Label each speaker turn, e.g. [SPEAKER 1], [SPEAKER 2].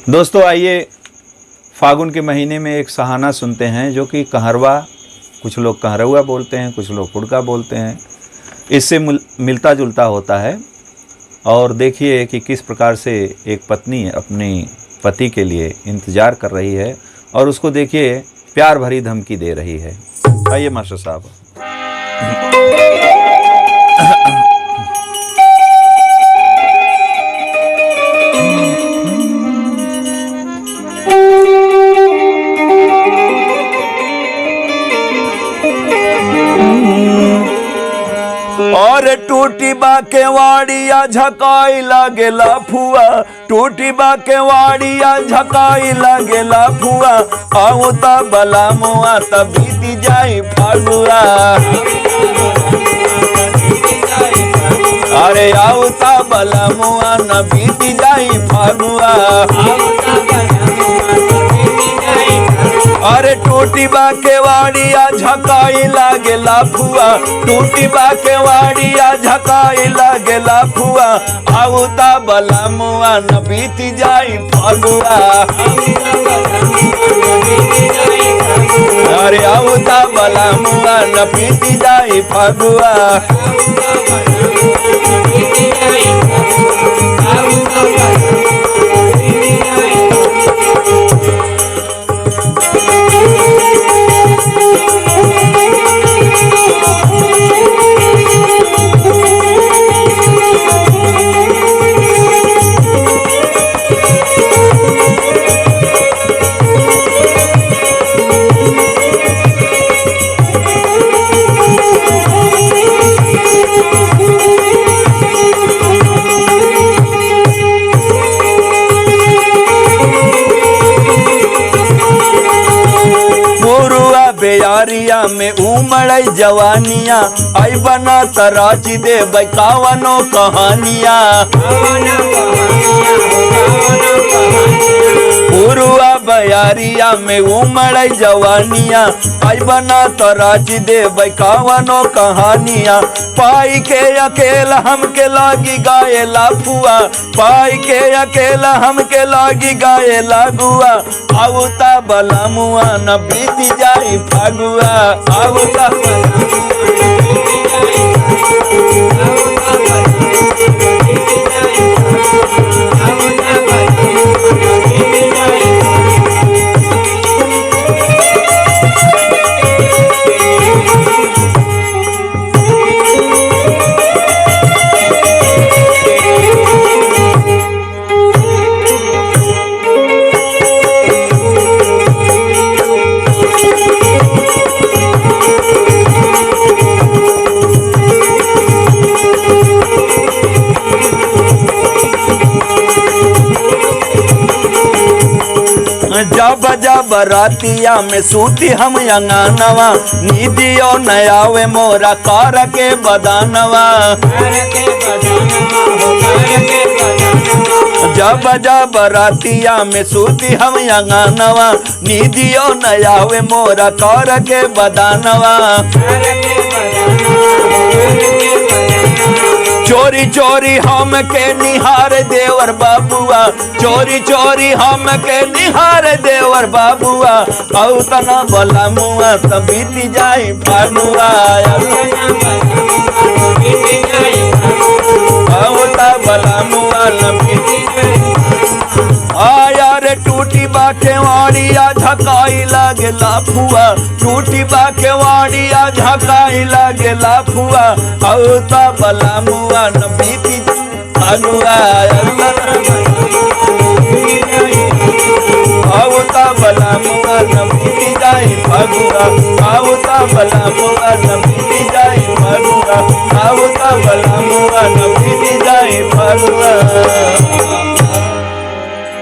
[SPEAKER 1] दोस्तों आइए फागुन के महीने में एक सहाना सुनते हैं जो कि कहरवा, कुछ लोग कहरवा बोलते हैं, कुछ लोग कुड़का बोलते हैं, इससे मिलता जुलता होता है। और देखिए कि किस प्रकार से एक पत्नी अपने पति के लिए इंतज़ार कर रही है और उसको देखिए प्यार भरी धमकी दे रही है। आइए मास्टर साहब।
[SPEAKER 2] और टूटी बाके वाड़िया झकाई लागेला फुआ, टूटी बाके वाड़िया झकाई लागेला फुआ, आउता बला मुआ तब बीती जाई फागुआ। अरे आउता बला मुआ न बीती जाई फागुआ। अरे टूटी बाके वाड़िया झकाई लागेला फुआ, टूटी बाके वाड़िया झकाई लागेला फुआ, आउता बला मुआ न बीती जाई फागुआ। अरे आउता बला मुआ न बीती जाई फागुआ। बेयारिया में उमड़ई जवानिया, आई बना तराची दे बैकावनो कहानिया। पुरुआ बयारिया में उमड़ई जवानिया, आई बना तराची दे बैकावनो कहानिया। पाई के अकेला हमके लागी गाये लाफुआ, पाई के अकेला हमके लागी गाये लागुआ, आउता बला मुआ न बीती जाई फागुआ। आउता जब जब रातिया में सूती हम अंगनवा, नीदियो नयावे मोरा कार के बदानवा। जब जब रातिया में सूती हम अंगनवा, नीदियो नयावे मोरा कार के बदानवा। चोरी चोरी हम के निहार देवर बाबुआ, चोरी चोरी हम के निहार देवर बाबुआ, औतना बला मुआ तब बीती जाई फागुआ। औता बला मुआ आया रे टूटी बाके वाड़िया झकाई लागेला फुआ, टूटी बाके वाड़िया झकाई लागेला फुआ, औता बला मुआ न बीती फागुआ।